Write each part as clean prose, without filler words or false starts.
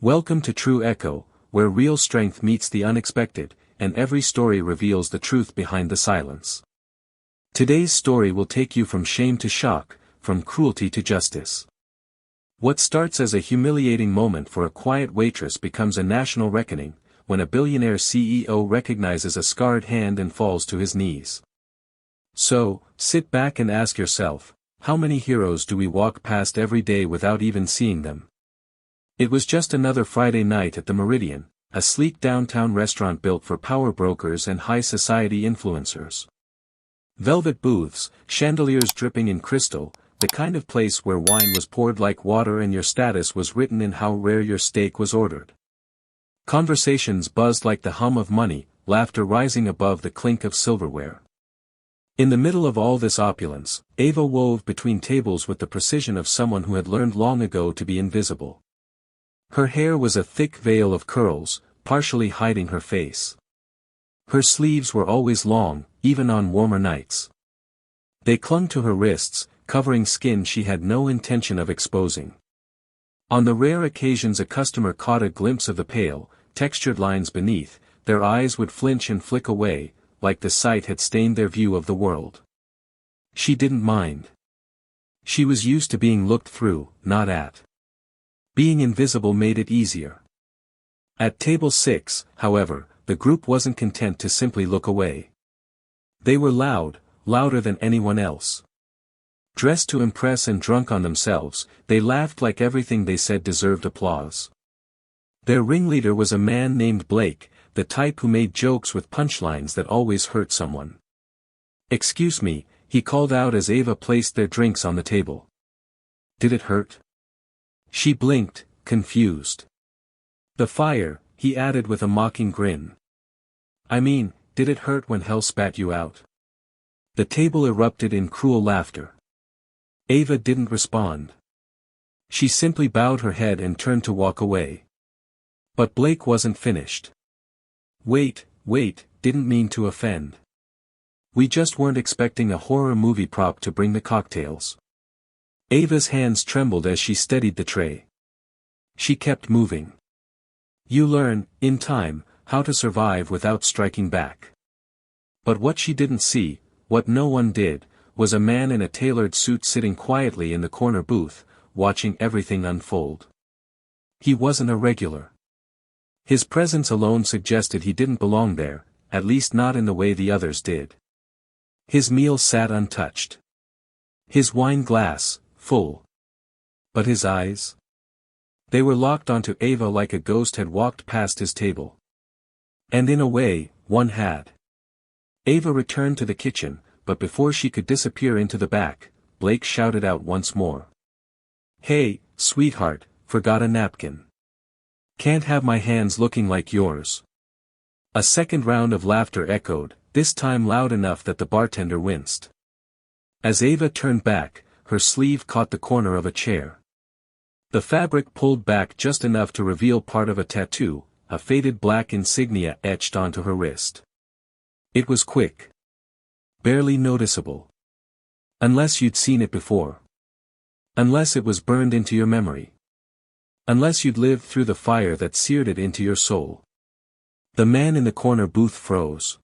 Welcome to True Echo, where real strength meets the unexpected, and every story reveals the truth behind the silence. Today's story will take you from shame to shock, from cruelty to justice. What starts as a humiliating moment for a quiet waitress becomes a national reckoning, when a billionaire CEO recognizes a scarred hand and falls to his knees. So, sit back and ask yourself, how many heroes do we walk past every day without even seeing them? It was just another Friday night at the Meridian, a sleek downtown restaurant built for power brokers and high society influencers. Velvet booths, chandeliers dripping in crystal, the kind of place where wine was poured like water and your status was written in how rare your steak was ordered. Conversations buzzed like the hum of money, laughter rising above the clink of silverware. In the middle of all this opulence, Ava wove between tables with the precision of someone who had learned long ago to be invisible. Her hair was a thick veil of curls, partially hiding her face. Her sleeves were always long, even on warmer nights. They clung to her wrists, covering skin she had no intention of exposing. On the rare occasions a customer caught a glimpse of the pale, textured lines beneath, their eyes would flinch and flick away, like the sight had stained their view of the world. She didn't mind. She was used to being looked through, not at. Being invisible made it easier. At table 6, however, the group wasn't content to simply look away. They were loud, louder than anyone else. Dressed to impress and drunk on themselves, they laughed like everything they said deserved applause. Their ringleader was a man named Blake, the type who made jokes with punchlines that always hurt someone. "Excuse me," he called out as Ava placed their drinks on the table. "Did it hurt?" She blinked, confused. "The fire," he added with a mocking grin. "I mean, did it hurt when hell spat you out?" The table erupted in cruel laughter. Ava didn't respond. She simply bowed her head and turned to walk away. But Blake wasn't finished. Wait, didn't mean to offend. We just weren't expecting a horror movie prop to bring the cocktails." Ava's hands trembled as she steadied the tray. She kept moving. You learn, in time, how to survive without striking back. But what she didn't see, what no one did, was a man in a tailored suit sitting quietly in the corner booth, watching everything unfold. He wasn't a regular. His presence alone suggested he didn't belong there, at least not in the way the others did. His meal sat untouched. His wine glass, full. But his eyes? They were locked onto Ava like a ghost had walked past his table. And in a way, one had. Ava returned to the kitchen, but before she could disappear into the back, Blake shouted out once more. "Hey, sweetheart, forgot a napkin. Can't have my hands looking like yours." A second round of laughter echoed, this time loud enough that the bartender winced. As Ava turned back, her sleeve caught the corner of a chair. The fabric pulled back just enough to reveal part of a tattoo, a faded black insignia etched onto her wrist. It was quick. Barely noticeable. Unless you'd seen it before. Unless it was burned into your memory. Unless you'd lived through the fire that seared it into your soul. The man in the corner booth froze.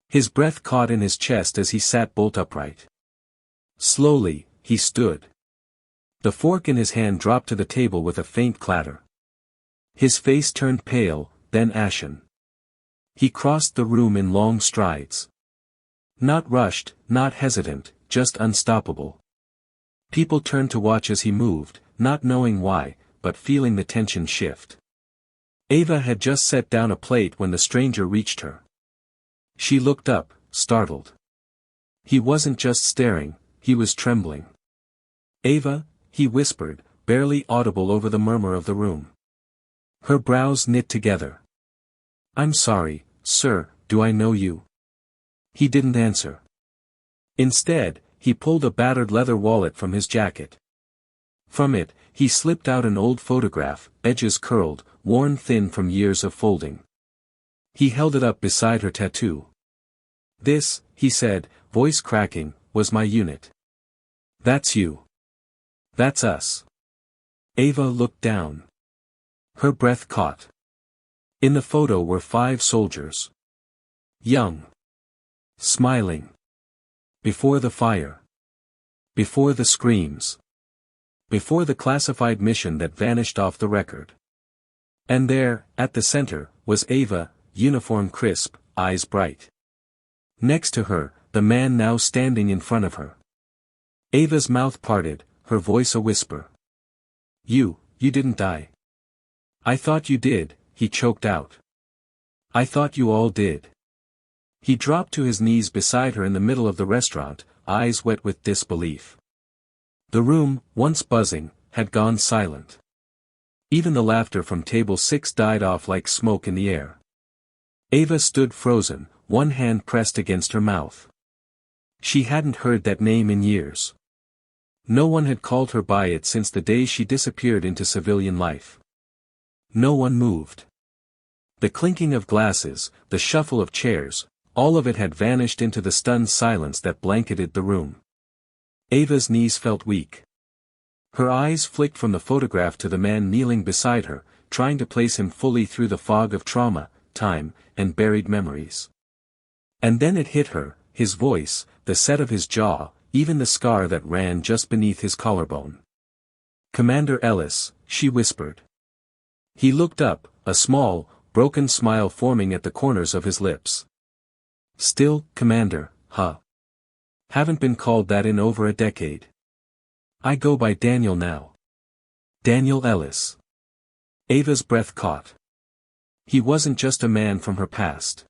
His breath caught in his chest as he sat bolt upright. Slowly, he stood. The fork in his hand dropped to the table with a faint clatter. His face turned pale, then ashen. He crossed the room in long strides. Not rushed, not hesitant, just unstoppable. People turned to watch as he moved, not knowing why, but feeling the tension shift. Ava had just set down a plate when the stranger reached her. She looked up, startled. He wasn't just staring, he was trembling. "Ava," he whispered, barely audible over the murmur of the room. Her brows knit together. "I'm sorry, sir, do I know you?" He didn't answer. Instead, he pulled a battered leather wallet from his jacket. From it, he slipped out an old photograph, edges curled, worn thin from years of folding. He held it up beside her tattoo. "This," he said, voice cracking, "was my unit. That's you. That's us." Ava looked down. Her breath caught. In the photo were 5 soldiers. Young. Smiling. Before the fire. Before the screams. Before the classified mission that vanished off the record. And there, at the center, was Ava, uniform crisp, eyes bright. Next to her, the man now standing in front of her. Ava's mouth parted, her voice a whisper. You didn't die. I thought you did, he choked out. I thought you all did. He dropped to his knees beside her in the middle of the restaurant, eyes wet with disbelief. The room, once buzzing, had gone silent. Even the laughter from table 6 died off like smoke in the air. Ava stood frozen, one hand pressed against her mouth. She hadn't heard that name in years. No one had called her by it since the day she disappeared into civilian life. No one moved. The clinking of glasses, the shuffle of chairs, all of it had vanished into the stunned silence that blanketed the room. Ava's knees felt weak. Her eyes flicked from the photograph to the man kneeling beside her, trying to place him fully through the fog of trauma, time, and buried memories. And then it hit her, his voice, the set of his jaw, even the scar that ran just beneath his collarbone. Commander Ellis, she whispered. He looked up, a small, broken smile forming at the corners of his lips. Still, Commander, huh? Haven't been called that in over a decade. I go by Daniel now. Daniel Ellis. Ava's breath caught. He wasn't just a man from her past.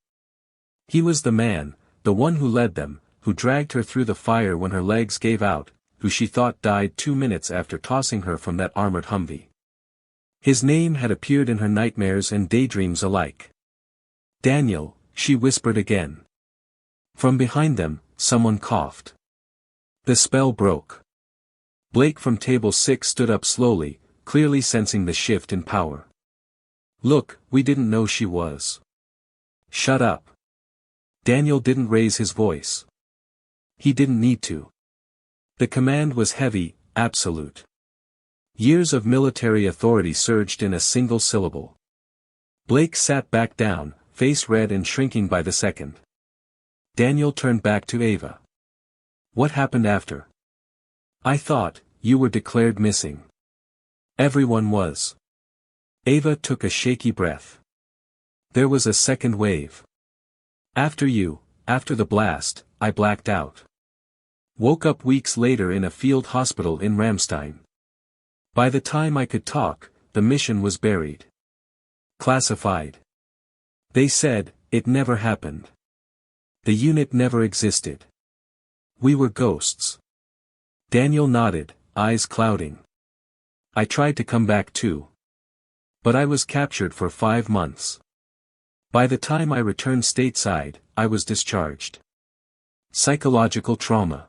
He was the man, the one who led them, who dragged her through the fire when her legs gave out, who she thought died 2 minutes after tossing her from that armored Humvee. His name had appeared in her nightmares and daydreams alike. Daniel, she whispered again. From behind them, someone coughed. The spell broke. Blake from table 6 stood up slowly, clearly sensing the shift in power. Look, we didn't know she was. Shut up. Daniel didn't raise his voice. He didn't need to. The command was heavy, absolute. Years of military authority surged in a single syllable. Blake sat back down, face red and shrinking by the second. Daniel turned back to Ava. What happened after? I thought, you were declared missing. Everyone was. Ava took a shaky breath. There was a second wave. After the blast, I blacked out. Woke up weeks later in a field hospital in Ramstein. By the time I could talk, the mission was buried. Classified. They said, it never happened. The unit never existed. We were ghosts. Daniel nodded, eyes clouding. I tried to come back too. But I was captured for 5 months. By the time I returned stateside, I was discharged. Psychological trauma.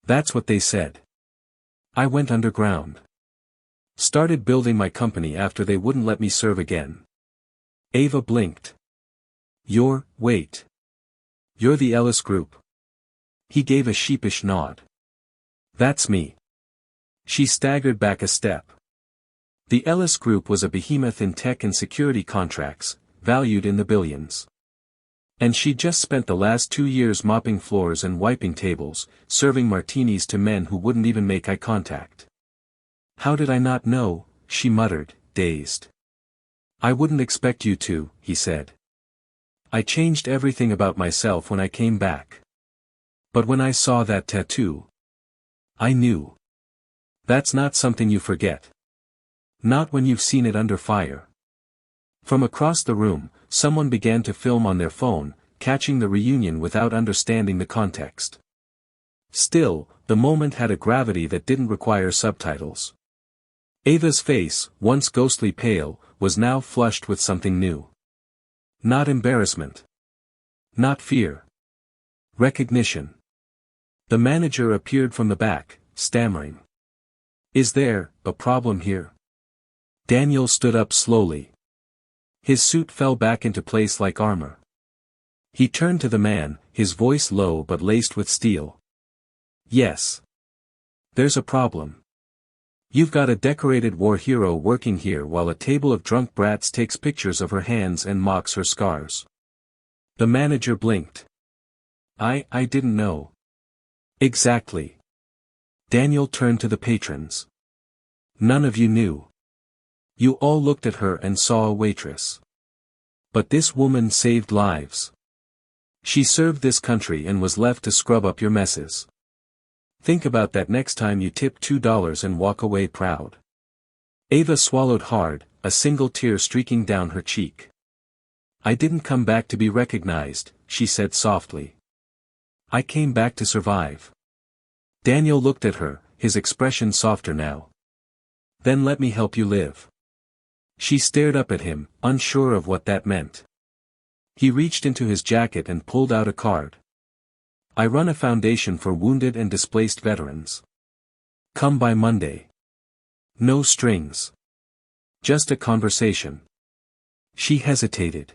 That's what they said. I went underground. Started building my company after they wouldn't let me serve again. Ava blinked. Wait. You're the Ellis Group. He gave a sheepish nod. That's me. She staggered back a step. The Ellis Group was a behemoth in tech and security contracts, valued in the billions. And she'd just spent the last 2 years mopping floors and wiping tables, serving martinis to men who wouldn't even make eye contact. How did I not know? She muttered, dazed. I wouldn't expect you to, he said. I changed everything about myself when I came back. But when I saw that tattoo, I knew. That's not something you forget. Not when you've seen it under fire. From across the room, someone began to film on their phone, catching the reunion without understanding the context. Still, the moment had a gravity that didn't require subtitles. Ava's face, once ghostly pale, was now flushed with something new. Not embarrassment. Not fear. Recognition. The manager appeared from the back, stammering. Is there a problem here? Daniel stood up slowly. His suit fell back into place like armor. He turned to the man, his voice low but laced with steel. Yes. There's a problem. You've got a decorated war hero working here while a table of drunk brats takes pictures of her hands and mocks her scars. The manager blinked. I didn't know. Exactly. Daniel turned to the patrons. None of you knew. You all looked at her and saw a waitress. But this woman saved lives. She served this country and was left to scrub up your messes. Think about that next time you tip $2 and walk away proud. Ava swallowed hard, a single tear streaking down her cheek. I didn't come back to be recognized, she said softly. I came back to survive. Daniel looked at her, his expression softer now. Then let me help you live. She stared up at him, unsure of what that meant. He reached into his jacket and pulled out a card. I run a foundation for wounded and displaced veterans. Come by Monday. No strings. Just a conversation. She hesitated.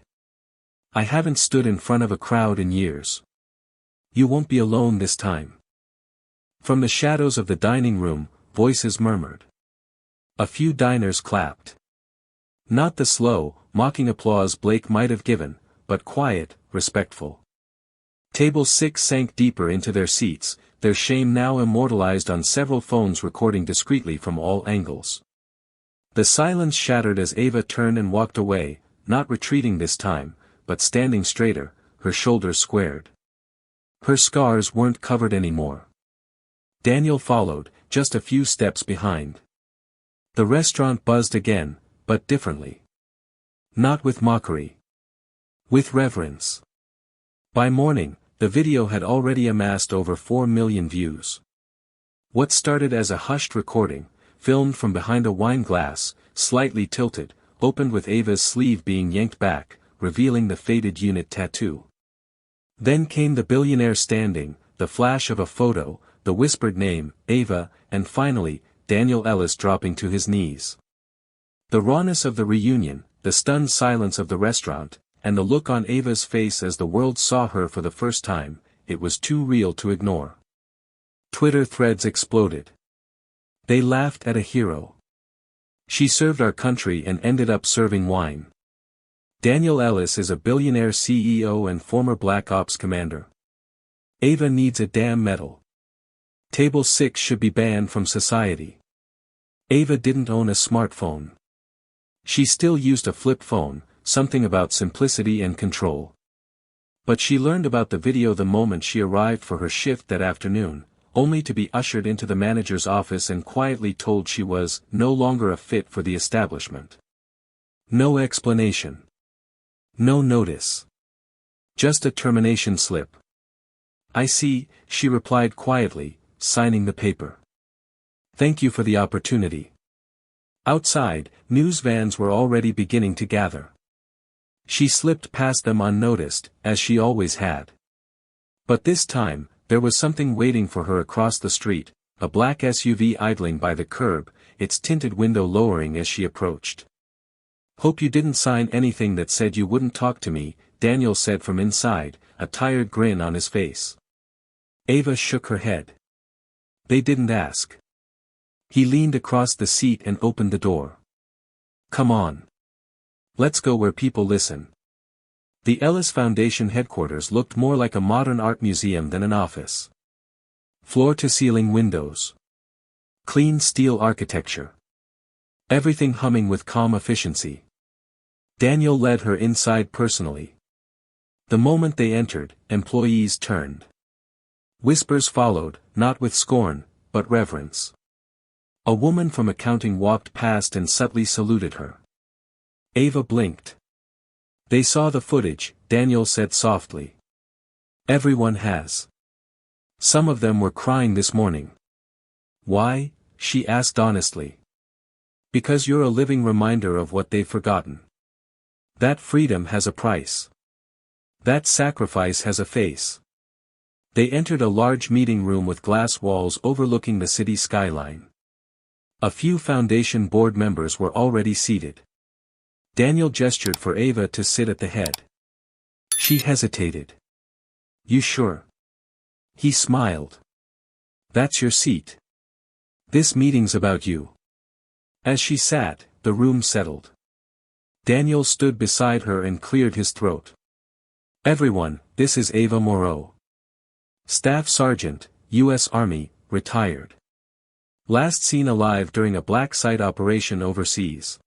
I haven't stood in front of a crowd in years. You won't be alone this time. From the shadows of the dining room, voices murmured. A few diners clapped. Not the slow, mocking applause Blake might have given, but quiet, respectful. Table 6 sank deeper into their seats, their shame now immortalized on several phones recording discreetly from all angles. The silence shattered as Ava turned and walked away, not retreating this time, but standing straighter, her shoulders squared. Her scars weren't covered anymore. Daniel followed, just a few steps behind. The restaurant buzzed again, but differently. Not with mockery. With reverence. By morning, the video had already amassed over 4 million views. What started as a hushed recording, filmed from behind a wine glass, slightly tilted, opened with Ava's sleeve being yanked back, revealing the faded unit tattoo. Then came the billionaire standing, the flash of a photo, the whispered name, Ava, and finally, Daniel Ellis dropping to his knees. The rawness of the reunion, the stunned silence of the restaurant, and the look on Ava's face as the world saw her for the first time, it was too real to ignore. Twitter threads exploded. They laughed at a hero. She served our country and ended up serving wine. Daniel Ellis is a billionaire CEO and former Black Ops commander. Ava needs a damn medal. Table 6 should be banned from society. Ava didn't own a smartphone. She still used a flip phone, something about simplicity and control. But she learned about the video the moment she arrived for her shift that afternoon, only to be ushered into the manager's office and quietly told she was no longer a fit for the establishment. No explanation. No notice. Just a termination slip. I see, she replied quietly, signing the paper. Thank you for the opportunity. Outside, news vans were already beginning to gather. She slipped past them unnoticed, as she always had. But this time, there was something waiting for her across the street, a black SUV idling by the curb, its tinted window lowering as she approached. Hope you didn't sign anything that said you wouldn't talk to me, Daniel said from inside, a tired grin on his face. Ava shook her head. They didn't ask. He leaned across the seat and opened the door. Come on. Let's go where people listen. The Ellis Foundation headquarters looked more like a modern art museum than an office. Floor-to-ceiling windows. Clean steel architecture. Everything humming with calm efficiency. Daniel led her inside personally. The moment they entered, employees turned. Whispers followed, not with scorn, but reverence. A woman from accounting walked past and subtly saluted her. Ava blinked. They saw the footage, Daniel said softly. Everyone has. Some of them were crying this morning. Why? She asked honestly. Because you're a living reminder of what they've forgotten. That freedom has a price. That sacrifice has a face. They entered a large meeting room with glass walls overlooking the city skyline. A few foundation board members were already seated. Daniel gestured for Ava to sit at the head. She hesitated. You sure? He smiled. That's your seat. This meeting's about you. As she sat, the room settled. Daniel stood beside her and cleared his throat. Everyone, this is Ava Moreau. Staff Sergeant, U.S. Army, retired. Last seen alive during a black site operation overseas.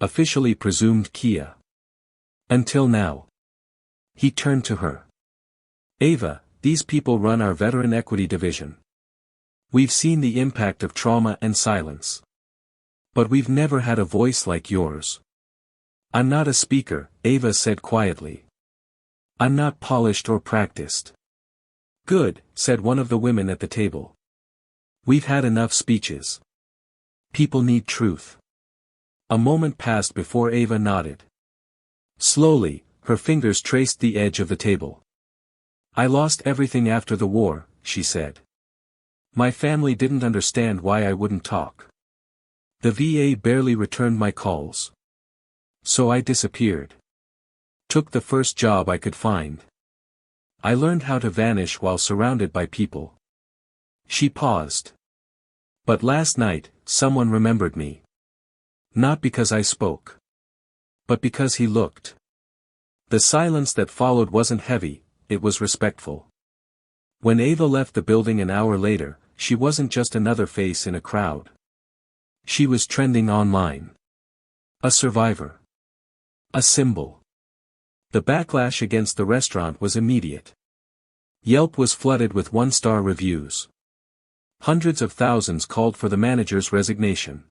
Officially presumed Kia. Until now. He turned to her. Ava, these people run our Veteran Equity Division. We've seen the impact of trauma and silence. But we've never had a voice like yours. I'm not a speaker, Ava said quietly. I'm not polished or practiced. Good, said one of the women at the table. We've had enough speeches. People need truth. A moment passed before Ava nodded. Slowly, her fingers traced the edge of the table. I lost everything after the war, she said. My family didn't understand why I wouldn't talk. The VA barely returned my calls. So I disappeared. Took the first job I could find. I learned how to vanish while surrounded by people. She paused. But last night, someone remembered me. Not because I spoke. But because he looked. The silence that followed wasn't heavy, it was respectful. When Ava left the building an hour later, she wasn't just another face in a crowd. She was trending online. A survivor. A symbol. The backlash against the restaurant was immediate. Yelp was flooded with one-star reviews. Hundreds of thousands called for the manager's resignation.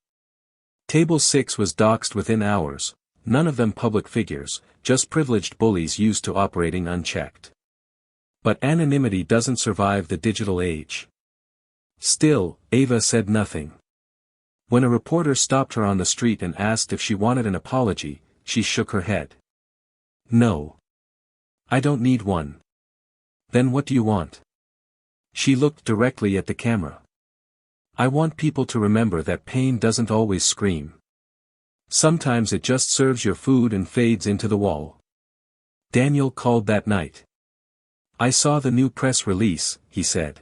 Table 6 was doxxed within hours, none of them public figures, just privileged bullies used to operating unchecked. But anonymity doesn't survive the digital age. Still, Ava said nothing. When a reporter stopped her on the street and asked if she wanted an apology, she shook her head. No. I don't need one. Then what do you want? She looked directly at the camera. I want people to remember that pain doesn't always scream. Sometimes it just serves your food and fades into the wall. Daniel called that night. I saw the new press release, he said.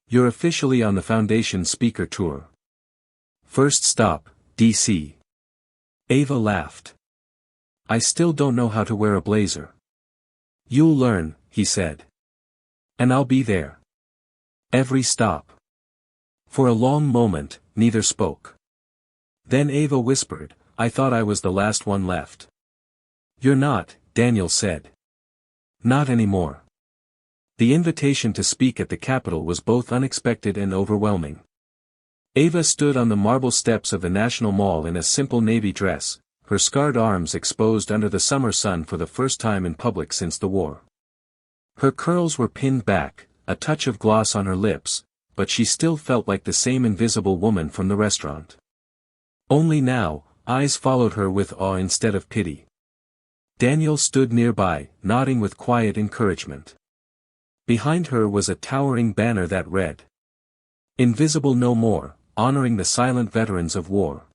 You're officially on the Foundation speaker tour. First stop, D.C. Ava laughed. I still don't know how to wear a blazer. You'll learn, he said. And I'll be there. Every stop. For a long moment, neither spoke. Then Ava whispered, I thought I was the last one left. You're not, Daniel said. Not anymore. The invitation to speak at the Capitol was both unexpected and overwhelming. Ava stood on the marble steps of the National Mall in a simple navy dress, her scarred arms exposed under the summer sun for the first time in public since the war. Her curls were pinned back, a touch of gloss on her lips, but she still felt like the same invisible woman from the restaurant. Only now, eyes followed her with awe instead of pity. Daniel stood nearby, nodding with quiet encouragement. Behind her was a towering banner that read, Invisible No More, honoring the silent veterans of war.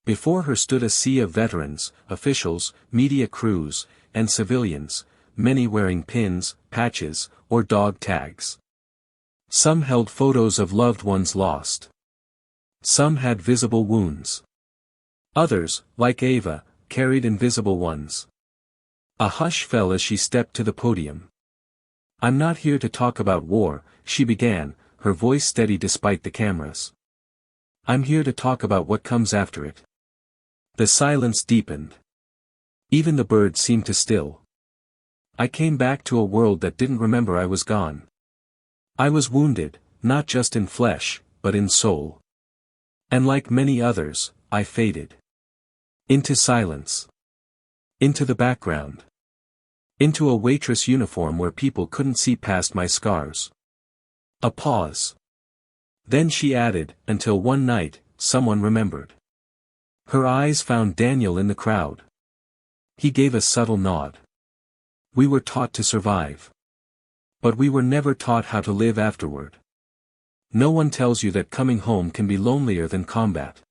Before her stood a sea of veterans, officials, media crews, and civilians, many wearing pins, patches, or dog tags. Some held photos of loved ones lost. Some had visible wounds. Others, like Ava, carried invisible ones. A hush fell as she stepped to the podium. I'm not here to talk about war, she began, her voice steady despite the cameras. I'm here to talk about what comes after it. The silence deepened. Even the birds seemed to still. I came back to a world that didn't remember I was gone. I was wounded, not just in flesh, but in soul. And like many others, I faded. Into silence. Into the background. Into a waitress uniform where people couldn't see past my scars. A pause. Then she added, until one night, someone remembered. Her eyes found Daniel in the crowd. He gave a subtle nod. We were taught to survive. But we were never taught how to live afterward. No one tells you that coming home can be lonelier than combat.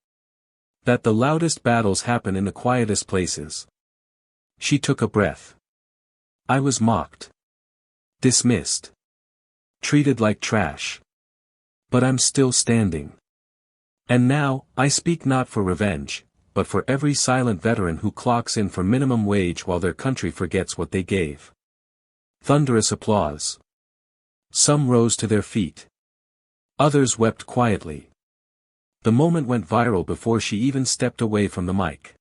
That the loudest battles happen in the quietest places. She took a breath. I was mocked. Dismissed. Treated like trash. But I'm still standing. And now, I speak not for revenge, but for every silent veteran who clocks in for minimum wage while their country forgets what they gave. Thunderous applause. Some rose to their feet. Others wept quietly. The moment went viral before she even stepped away from the mic.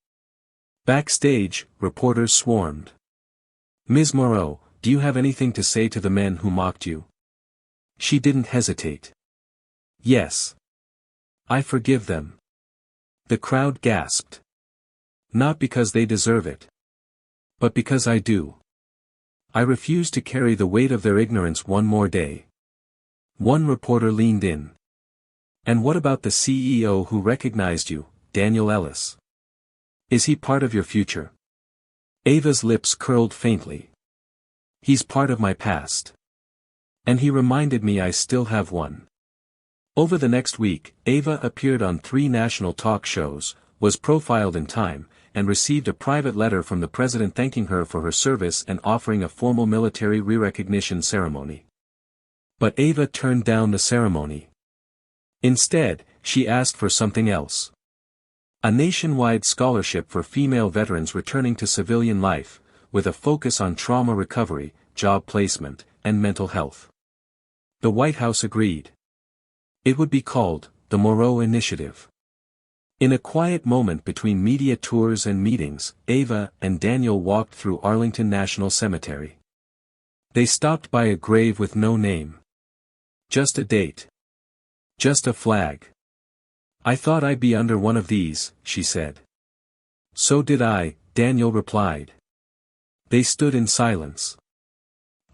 Backstage, reporters swarmed. "Ms. Moreau, do you have anything to say to the men who mocked you?" She didn't hesitate. "Yes. I forgive them." The crowd gasped. "Not because they deserve it. But because I do. I refuse to carry the weight of their ignorance one more day." One reporter leaned in. "And what about the CEO who recognized you, Daniel Ellis? Is he part of your future?" Ava's lips curled faintly. "He's part of my past. And he reminded me I still have one." Over the next week, Ava appeared on 3 national talk shows, was profiled in Time, and received a private letter from the president thanking her for her service and offering a formal military re-recognition ceremony. But Ava turned down the ceremony. Instead, she asked for something else. A nationwide scholarship for female veterans returning to civilian life, with a focus on trauma recovery, job placement, and mental health. The White House agreed. It would be called, the Moreau Initiative. In a quiet moment between media tours and meetings, Ava and Daniel walked through Arlington National Cemetery. They stopped by a grave with no name. Just a date. Just a flag. "I thought I'd be under one of these," she said. "So did I," Daniel replied. They stood in silence.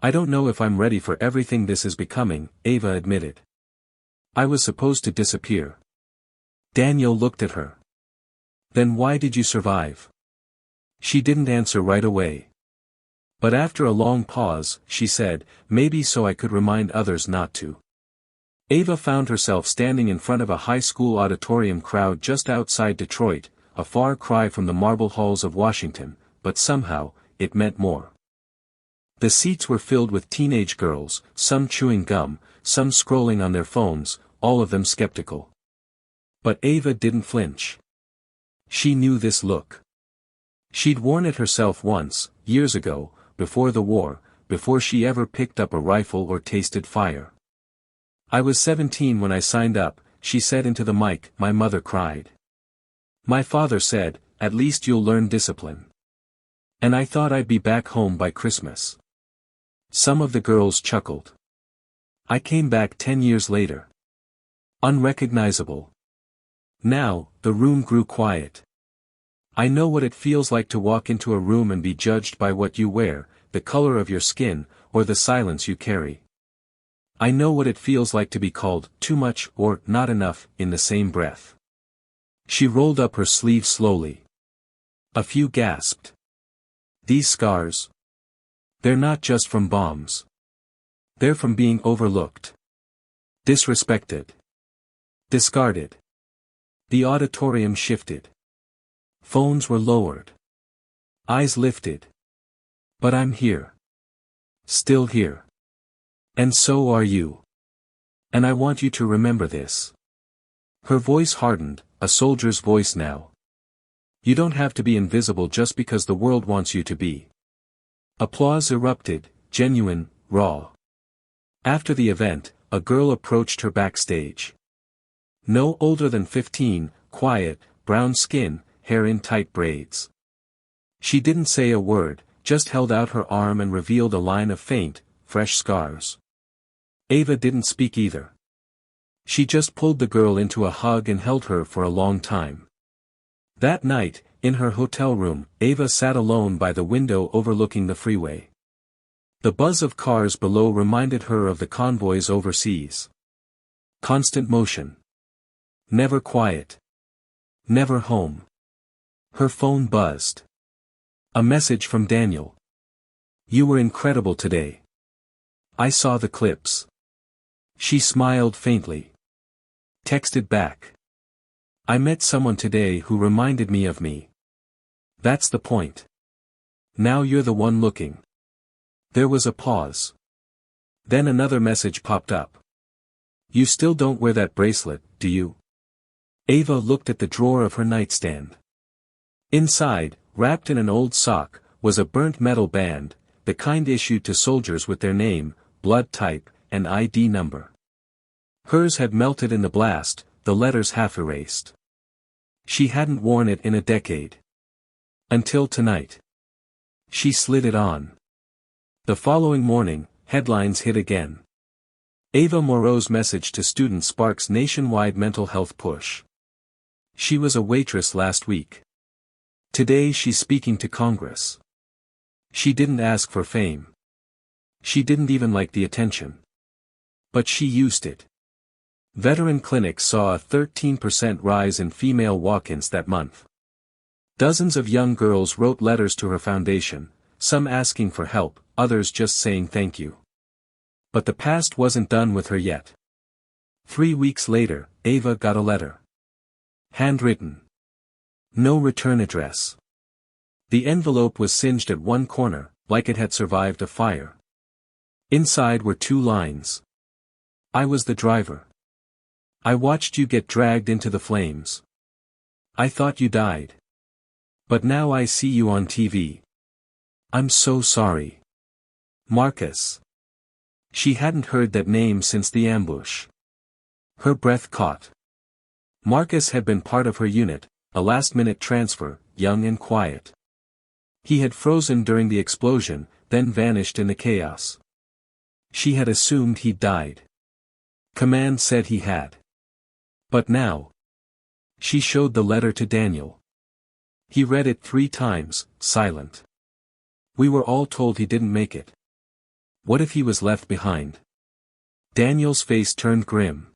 "I don't know if I'm ready for everything this is becoming," Ava admitted. "I was supposed to disappear." Daniel looked at her. "Then why did you survive?" She didn't answer right away. But after a long pause, she said, "Maybe so I could remind others not to." Ava found herself standing in front of a high school auditorium crowd just outside Detroit, a far cry from the marble halls of Washington, but somehow, it meant more. The seats were filled with teenage girls, some chewing gum, some scrolling on their phones, all of them skeptical. But Ava didn't flinch. She knew this look. She'd worn it herself once, years ago, before the war, before she ever picked up a rifle or tasted fire. "I was 17 when I signed up," she said into the mic. "My mother cried. My father said, 'At least you'll learn discipline.' And I thought I'd be back home by Christmas." Some of the girls chuckled. "I came back 10 years later. Unrecognizable." Now, the room grew quiet. "I know what it feels like to walk into a room and be judged by what you wear, the color of your skin, or the silence you carry. I know what it feels like to be called too much or not enough in the same breath." She rolled up her sleeve slowly. A few gasped. "These scars? They're not just from bombs. They're from being overlooked. Disrespected. Discarded." The auditorium shifted. Phones were lowered. Eyes lifted. "But I'm here. Still here. And so are you. And I want you to remember this." Her voice hardened, a soldier's voice now. "You don't have to be invisible just because the world wants you to be." Applause erupted, genuine, raw. After the event, a girl approached her backstage. No older than 15, quiet, brown skin, hair in tight braids. She didn't say a word, just held out her arm and revealed a line of faint, fresh scars. Ava didn't speak either. She just pulled the girl into a hug and held her for a long time. That night, in her hotel room, Ava sat alone by the window overlooking the freeway. The buzz of cars below reminded her of the convoys overseas. Constant motion. Never quiet. Never home. Her phone buzzed. A message from Daniel. "You were incredible today. I saw the clips." She smiled faintly. Texted back. "I met someone today who reminded me of me. That's the point. Now you're the one looking." There was a pause. Then another message popped up. "You still don't wear that bracelet, do you?" Ava looked at the drawer of her nightstand. Inside, wrapped in an old sock, was a burnt metal band, the kind issued to soldiers with their name, blood type, and ID number. Hers had melted in the blast, the letters half erased. She hadn't worn it in a decade. Until tonight. She slid it on. The following morning, headlines hit again. Ava Moreau's message to students sparks nationwide mental health push. She was a waitress last week. Today she's speaking to Congress. She didn't ask for fame. She didn't even like the attention. But she used it. Veteran clinics saw a 13% rise in female walk-ins that month. Dozens of young girls wrote letters to her foundation, some asking for help, others just saying thank you. But the past wasn't done with her yet. 3 weeks later, Ava got a letter. Handwritten. No return address. The envelope was singed at one corner, like it had survived a fire. Inside were 2 lines. I was the driver. I watched you get dragged into the flames. I thought you died. But now I see you on TV. I'm so sorry. Marcus. She hadn't heard that name since the ambush. Her breath caught. Marcus had been part of her unit, a last-minute transfer, young and quiet. He had frozen during the explosion, then vanished in the chaos. She had assumed he'd died. Command said he had. But now. She showed the letter to Daniel. He read it 3 times, silent. We were all told he didn't make it. What if he was left behind? Daniel's face turned grim.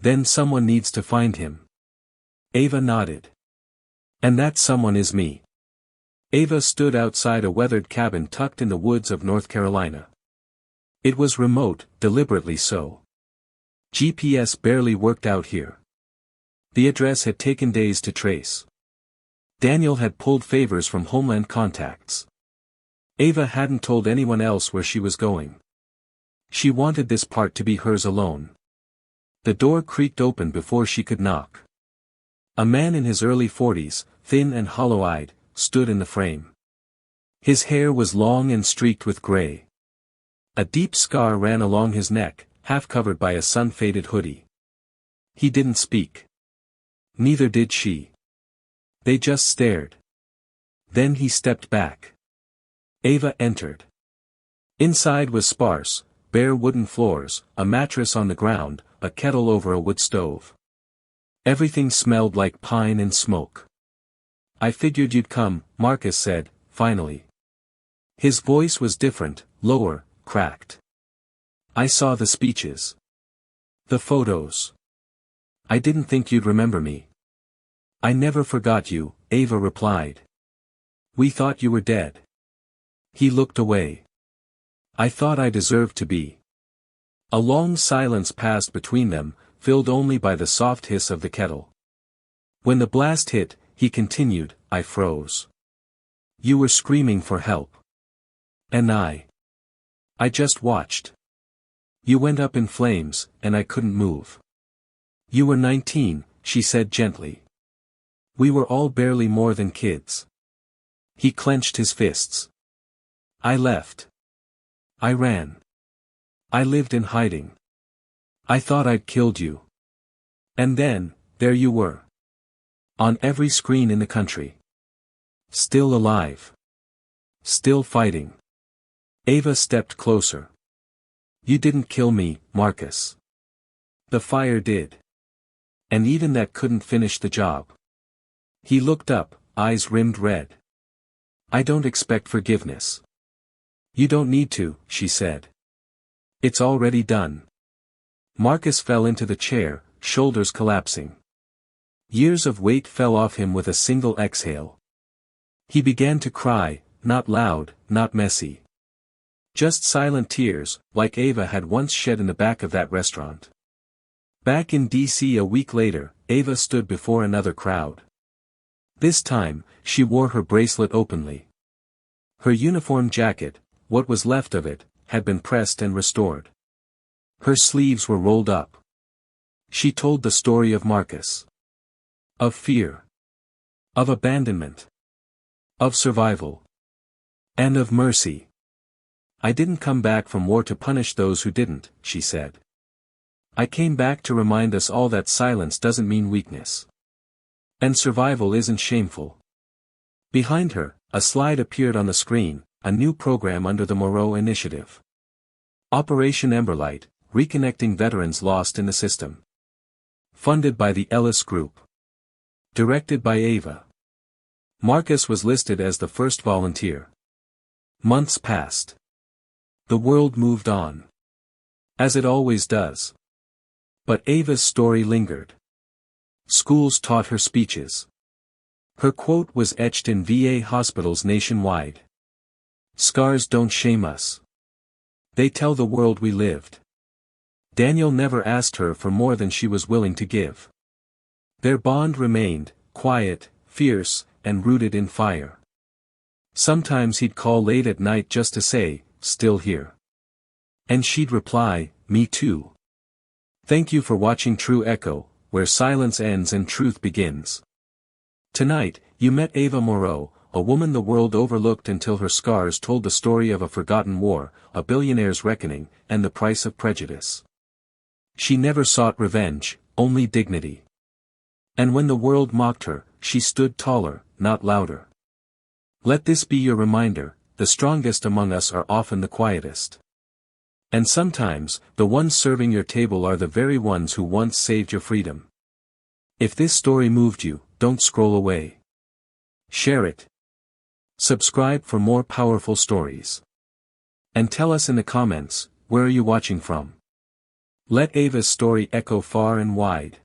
Then someone needs to find him. Ava nodded. And that someone is me. Ava stood outside a weathered cabin tucked in the woods of North Carolina. It was remote, deliberately so. GPS barely worked out here. The address had taken days to trace. Daniel had pulled favors from Homeland contacts. Ava hadn't told anyone else where she was going. She wanted this part to be hers alone. The door creaked open before she could knock. A man in his early 40s, thin and hollow-eyed, stood in the frame. His hair was long and streaked with gray. A deep scar ran along his neck, half covered by a sun-faded hoodie. He didn't speak. Neither did she. They just stared. Then he stepped back. Ava entered. Inside was sparse, bare wooden floors, a mattress on the ground, a kettle over a wood stove. Everything smelled like pine and smoke. I figured you'd come, Marcus said, finally. His voice was different, lower, cracked. I saw the speeches. The photos. I didn't think you'd remember me. I never forgot you, Ava replied. We thought you were dead. He looked away. I thought I deserved to be. A long silence passed between them, filled only by the soft hiss of the kettle. When the blast hit, he continued, I froze. You were screaming for help. And I just watched. You went up in flames, and I couldn't move. You were 19, she said gently. We were all barely more than kids. He clenched his fists. I left. I ran. I lived in hiding. I thought I'd killed you. And then, there you were. On every screen in the country. Still alive. Still fighting. Ava stepped closer. You didn't kill me, Marcus. The fire did. And even that couldn't finish the job. He looked up, eyes rimmed red. I don't expect forgiveness. You don't need to, she said. It's already done. Marcus fell into the chair, shoulders collapsing. Years of weight fell off him with a single exhale. He began to cry, not loud, not messy. Just silent tears, like Ava had once shed in the back of that restaurant. Back in D.C. a week later, Ava stood before another crowd. This time, she wore her bracelet openly. Her uniform jacket, what was left of it, had been pressed and restored. Her sleeves were rolled up. She told the story of Marcus. Of fear. Of abandonment. Of survival. And of mercy. I didn't come back from war to punish those who didn't, she said. I came back to remind us all that silence doesn't mean weakness. And survival isn't shameful. Behind her, a slide appeared on the screen, a new program under the Moreau Initiative. Operation Emberlight, reconnecting veterans lost in the system. Funded by the Ellis Group. Directed by Ava. Marcus was listed as the first volunteer. Months passed. The world moved on. As it always does. But Ava's story lingered. Schools taught her speeches. Her quote was etched in VA hospitals nationwide. Scars don't shame us. They tell the world we lived. Daniel never asked her for more than she was willing to give. Their bond remained, quiet, fierce, and rooted in fire. Sometimes he'd call late at night just to say, "Still here?" And she'd reply, "Me too." Thank you for watching True Echo, where silence ends and truth begins. Tonight, you met Ava Moreau, a woman the world overlooked until her scars told the story of a forgotten war, a billionaire's reckoning, and the price of prejudice. She never sought revenge, only dignity. And when the world mocked her, she stood taller, not louder. Let this be your reminder, the strongest among us are often the quietest. And sometimes, the ones serving your table are the very ones who once saved your freedom. If this story moved you, don't scroll away. Share it. Subscribe for more powerful stories. And tell us in the comments, where are you watching from? Let Ava's story echo far and wide.